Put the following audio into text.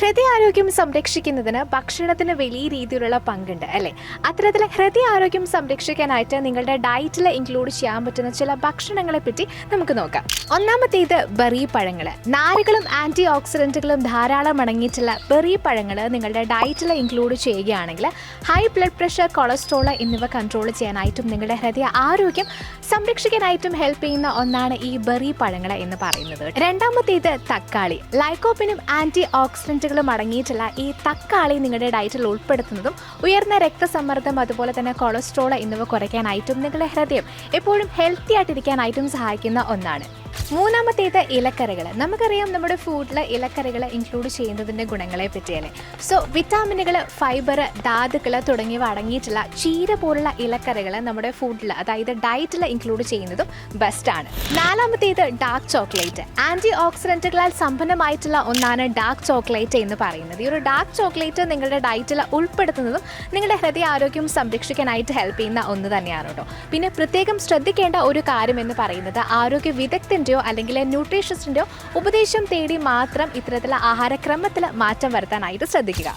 ഹൃദയാരോഗ്യം സംരക്ഷിക്കുന്നതിന് ഭക്ഷണത്തിന് വലിയ രീതിയിലുള്ള പങ്കുണ്ട് അല്ലേ? അത്തരത്തിൽ ഹൃദയാരോഗ്യം സംരക്ഷിക്കാനായിട്ട് നിങ്ങളുടെ ഡയറ്റിൽ ഇൻക്ലൂഡ് ചെയ്യാൻ പറ്റുന്ന ചില ഭക്ഷണങ്ങളെ പറ്റി നമുക്ക് നോക്കാം. ഒന്നാമത്തേത് ബെറി പഴങ്ങൾ. നാരുകളും ആന്റി ഓക്സിഡന്റുകളും ധാരാളം അടങ്ങിയിട്ടുള്ള ബെറി പഴങ്ങൾ നിങ്ങളുടെ ഡയറ്റിൽ ഇൻക്ലൂഡ് ചെയ്യുകയാണെങ്കിൽ ഹൈ ബ്ലഡ് പ്രഷർ, കൊളസ്ട്രോൾ എന്നിവ കൺട്രോൾ ചെയ്യാനായിട്ടും നിങ്ങളുടെ ഹൃദയ ആരോഗ്യം സംരക്ഷിക്കാനായിട്ടും ഹെൽപ്പ് ചെയ്യുന്ന ഒന്നാണ് ഈ ബെറി പഴങ്ങൾ എന്ന് പറയുന്നത്. രണ്ടാമത്തേത് തക്കാളി. ലൈക്കോപ്പിനും ആന്റി ഓക്സിഡന്റുകളും അടങ്ങിയിട്ടുള്ള ഈ തക്കാളി നിങ്ങളുടെ ഡയറ്റിൽ ഉൾപ്പെടുത്തുന്നതും ഉയർന്ന രക്തസമ്മർദ്ദം, അതുപോലെ തന്നെ കൊളസ്ട്രോൾ എന്നിവ കുറയ്ക്കാനായിട്ടും നിങ്ങളുടെ ഹൃദയം എപ്പോഴും ഹെൽത്തി ആയിട്ടിരിക്കാനായിട്ടും സഹായിക്കുന്ന ഒന്നാണ്. മൂന്നാമത്തേത് ഇലക്കറികൾ. നമുക്കറിയാം നമ്മുടെ ഫുഡിൽ ഇലക്കറികൾ ഇൻക്ലൂഡ് ചെയ്യുന്നതിൻ്റെ ഗുണങ്ങളെ പറ്റിയല്ലേ. സോ വിറ്റാമിനുകൾ, ഫൈബർ, ധാതുക്കൾ തുടങ്ങിയവ അടങ്ങിയിട്ടുള്ള ചീര പോലുള്ള ഇലക്കറികൾ നമ്മുടെ ഫുഡിൽ, അതായത് ഡയറ്റിൽ ഇൻക്ലൂഡ് ചെയ്യുന്നതും ബെസ്റ്റാണ്. നാലാമത്തേത് ഡാർക്ക് ചോക്ലേറ്റ്. ആന്റി ഓക്സിഡന്റുകളാൽ സമ്പന്നമായിട്ടുള്ള ഒന്നാണ് ഡാർക്ക് ചോക്ലേറ്റ് എന്ന് പറയുന്നത്. ഈ ഒരു ഡാർക്ക് ചോക്ലേറ്റ് നിങ്ങളുടെ ഡയറ്റിൽ ഉൾപ്പെടുത്തുന്നതും നിങ്ങളുടെ ഹൃദയാരോഗ്യം സംരക്ഷിക്കാനായിട്ട് ഹെൽപ്പ് ചെയ്യുന്ന ഒന്ന് തന്നെയാണ് കേട്ടോ. പിന്നെ പ്രത്യേകം ശ്രദ്ധിക്കേണ്ട ഒരു കാര്യം എന്ന് പറയുന്നത് ആരോഗ്യ വിദഗ്ധൻ്റെയോ അല്ലെങ്കിൽ ന്യൂട്രീഷ്യസിൻ്റെയോ ഉപദേശം തേടി മാത്രം ഇത്തരത്തിലുള്ള ആഹാരക്രമത്തിൽ മാറ്റം വരുത്താനായിട്ട് ശ്രദ്ധിക്കുക.